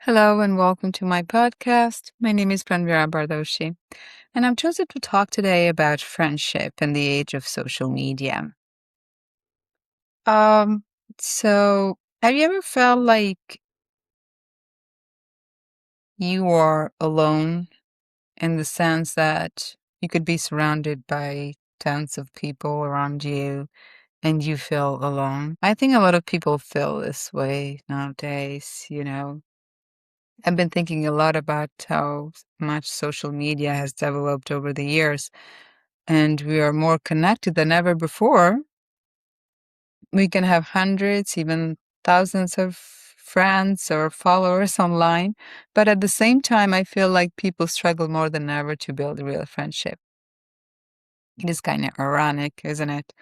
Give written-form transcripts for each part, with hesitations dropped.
Hello and welcome to my podcast. My name is Pranvera and I'm chosen to talk today about friendship in the age of social media. Um, have you ever felt like you are alone in the sense that you could be surrounded by tons of people around you and you feel alone? I think a lot of people feel this way nowadays. I've been thinking a lot about how much social media has developed over the years, and we are more connected than ever before. We can have hundreds, even thousands of friends or followers online, but at the same time, I feel like people struggle more than ever to build real friendship. It is kind of ironic, isn't it?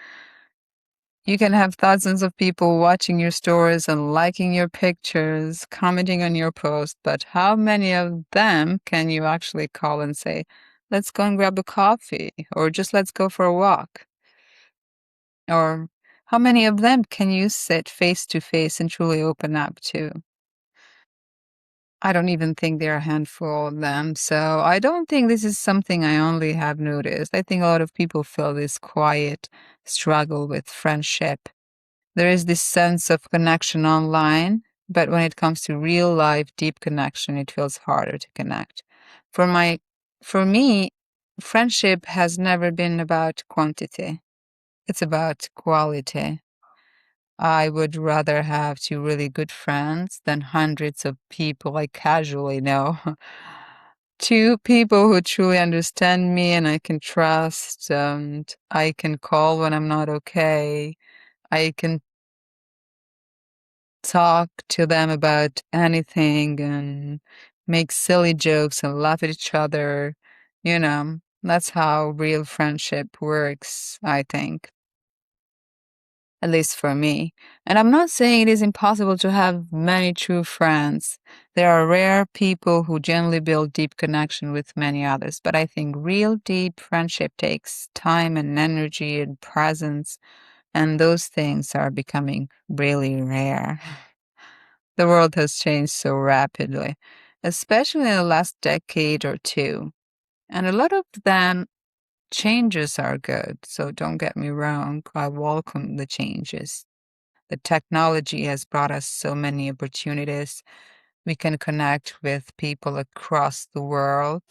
You can have thousands of people watching your stories and liking your pictures, commenting on your post, but how many of them can you actually call and say, let's go and grab a coffee, or just let's go for a walk? Or how many of them can you sit face to face and truly open up to? I don't even think there are a handful of them. So I don't think this is something I only have noticed. I think a lot of people feel this quiet struggle with friendship. There is this sense of connection online, but when it comes to real life, deep connection, it feels harder to connect. For my, for me, friendship has never been about quantity. It's about quality. I would rather have two really good friends than hundreds of people I casually know. Two people who truly understand me and I can trust, and I can call when I'm not okay. I can talk to them about anything and make silly jokes and laugh at each other. That's how real friendship works, I think, at least for me. And I'm not saying it is impossible to have many true friends. There are rare people who generally build deep connection with many others, but I think real deep friendship takes time and energy and presence, and those things are becoming really rare. The world has changed so rapidly, especially in the last decade or two. And a lot of them changes are good. So don't get me wrong. I welcome the changes. The technology has brought us so many opportunities. We can connect with people across the world.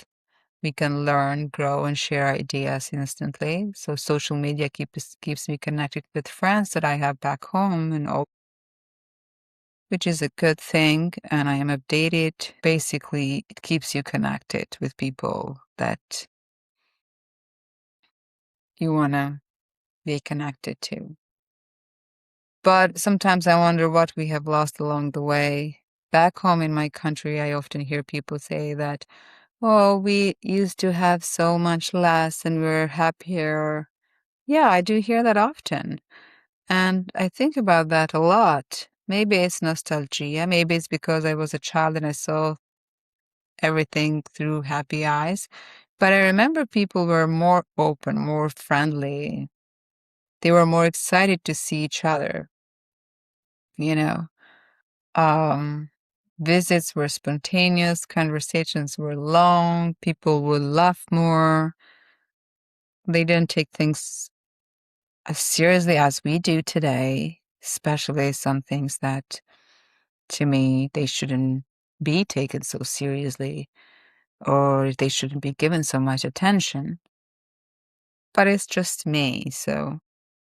We can learn, grow, and share ideas instantly. So social media keeps me connected with friends that I have back home and all, which is a good thing. And I am updated. Basically, it keeps you connected with people that you want to be connected to. But sometimes I wonder what we have lost along the way. Back home in my country, I often hear people say that, oh, we used to have so much less and we're happier. Yeah, I do hear that often. And I think about that a lot. Maybe it's nostalgia. Maybe it's because I was a child and I saw everything through happy eyes. But I remember people were more open, more friendly. They were more excited to see each other, you know. Um, Visits were spontaneous, conversations were long, people would laugh more. They didn't take things as seriously as we do today, especially some things that, to me, they shouldn't be taken so seriously or they shouldn't be given so much attention. But it's just me, so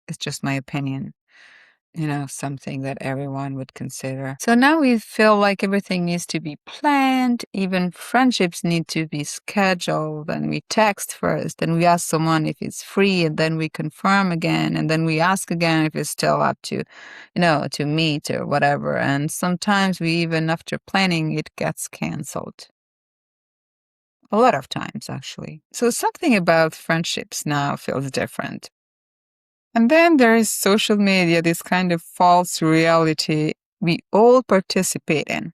it's just my opinion. Something that everyone would consider. So now we feel like everything needs to be planned. Even friendships need to be scheduled. And we text first, and we ask someone if it's free, and then we confirm again, and then we ask again if it's still up to meet or whatever. And sometimes we even, after planning, it gets canceled. A lot of times, actually. So something about friendships now feels different. And then there is social media, this kind of false reality we all participate in.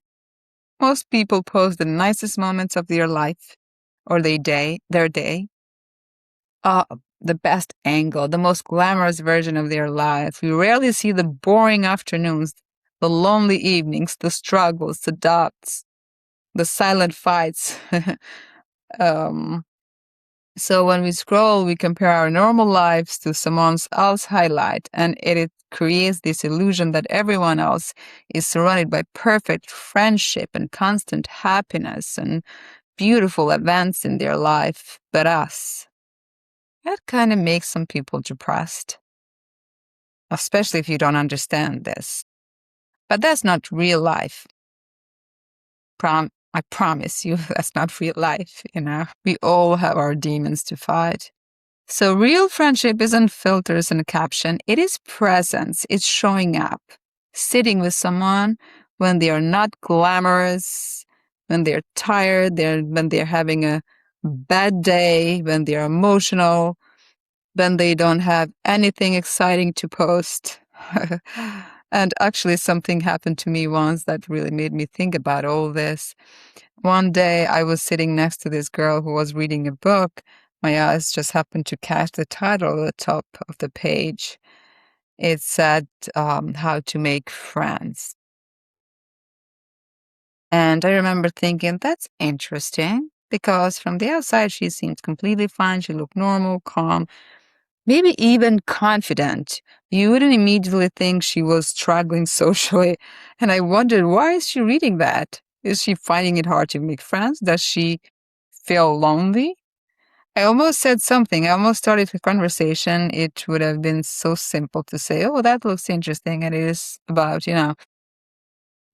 Most people post the nicest moments of their life or their day, uh, the best angle, the most glamorous version of their life. We rarely see the boring afternoons, the lonely evenings, the struggles, the doubts. the silent fights. um, so when we scroll, we compare our normal lives to someone else's highlight, and it creates this illusion that everyone else is surrounded by perfect friendship and constant happiness and beautiful events in their life, but us. That kind of makes some people depressed, especially if you don't understand this. But that's not real life. I promise you, that's not real life, you know? We all have our demons to fight. So real friendship isn't filters and a caption. It is presence. It's showing up, sitting with someone when they are not glamorous, when they're tired, when they're having a bad day, when they're emotional, when they don't have anything exciting to post. And actually, something happened to me once that really made me think about all this. One day, I was sitting next to this girl who was reading a book. My eyes just happened to catch the title at the top of the page. It said, How to Make Friends. And I remember thinking, that's interesting, because from the outside, she seemed completely fine. She looked normal, calm, maybe even confident. You wouldn't immediately think she was struggling socially. And I wondered, why is she reading that? Is she finding it hard to make friends? Does she feel lonely? I almost said something. I almost started a conversation. It would have been so simple to say, oh, that looks interesting. And it is about,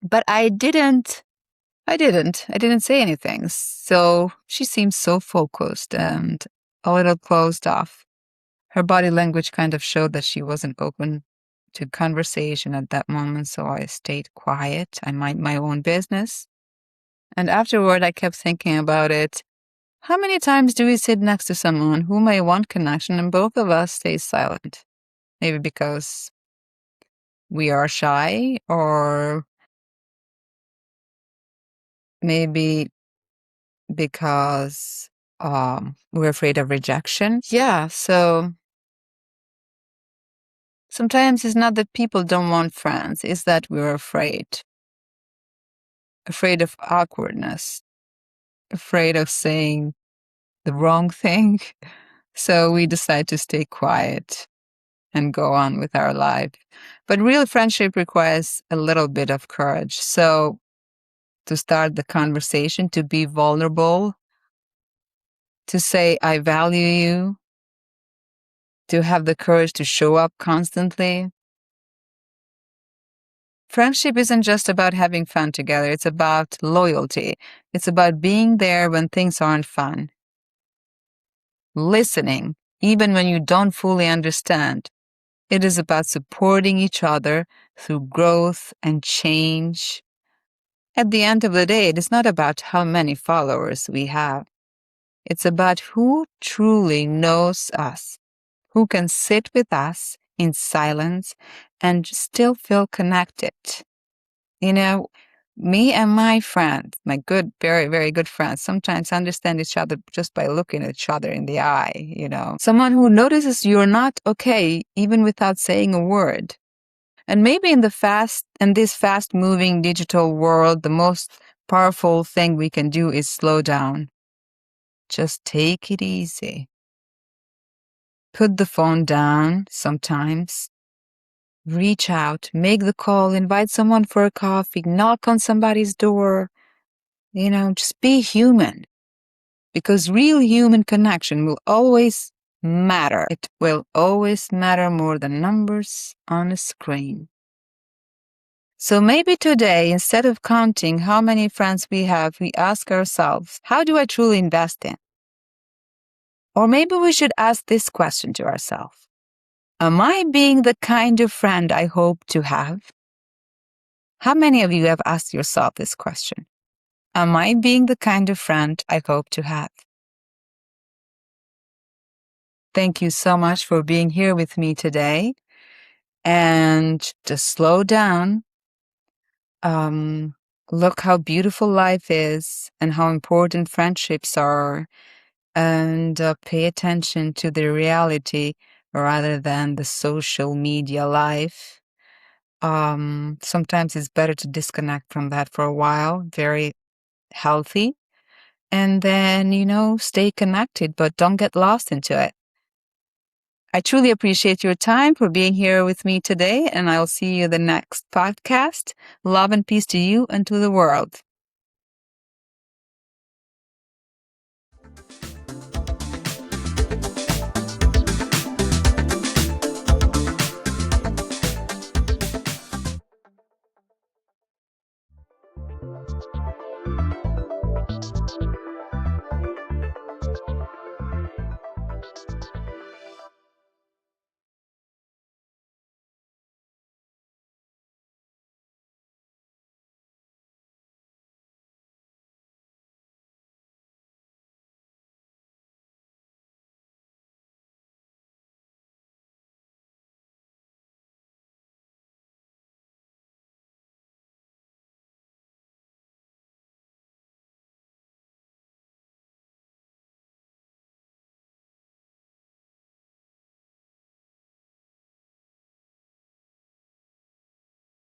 But I didn't. I didn't say anything. So she seemed so focused and a little closed off. Her body language kind of showed that she wasn't open to conversation at that moment, so I stayed quiet. I mind my own business. And afterward, I kept thinking about it. How many times do we sit next to someone who may want connection and both of us stay silent? Maybe because we are shy, or maybe because we're afraid of rejection. Yeah, so sometimes it's not that people don't want friends, it's that we're afraid of awkwardness, afraid of saying the wrong thing. So we decide to stay quiet and go on with our life. But real friendship requires a little bit of courage. So to start the conversation, to be vulnerable, to say, I value you, to have the courage to show up constantly. Friendship isn't just about having fun together. It's about loyalty. It's about being there when things aren't fun. Listening, even when you don't fully understand. It is about supporting each other through growth and change. At the end of the day, it is not about how many followers we have. It's about who truly knows us, who can sit with us in silence and still feel connected. Me and my friends, my good, very, very good friends, sometimes understand each other just by looking at each other in the eye. Someone who notices you're not okay, even without saying a word. And maybe in this fast moving digital world, the most powerful thing we can do is slow down. Just take it easy. Put the phone down sometimes. Reach out, make the call, invite someone for a coffee, knock on somebody's door. Just be human. Because real human connection will always matter. It will always matter more than numbers on a screen. So maybe today, instead of counting how many friends we have, we ask ourselves, how do I truly invest in? Or maybe we should ask this question to ourselves. Am I being the kind of friend I hope to have? How many of you have asked yourself this question? Am I being the kind of friend I hope to have? Thank you so much for being here with me today. And just slow down. Look how beautiful life is and how important friendships are. And pay attention to the reality rather than the social media life. Sometimes it's better to disconnect from that for a while. Very healthy, and then, stay connected, but don't get lost into it. I truly appreciate your time for being here with me today, and I'll see you the next podcast. Love and peace to you and to the world.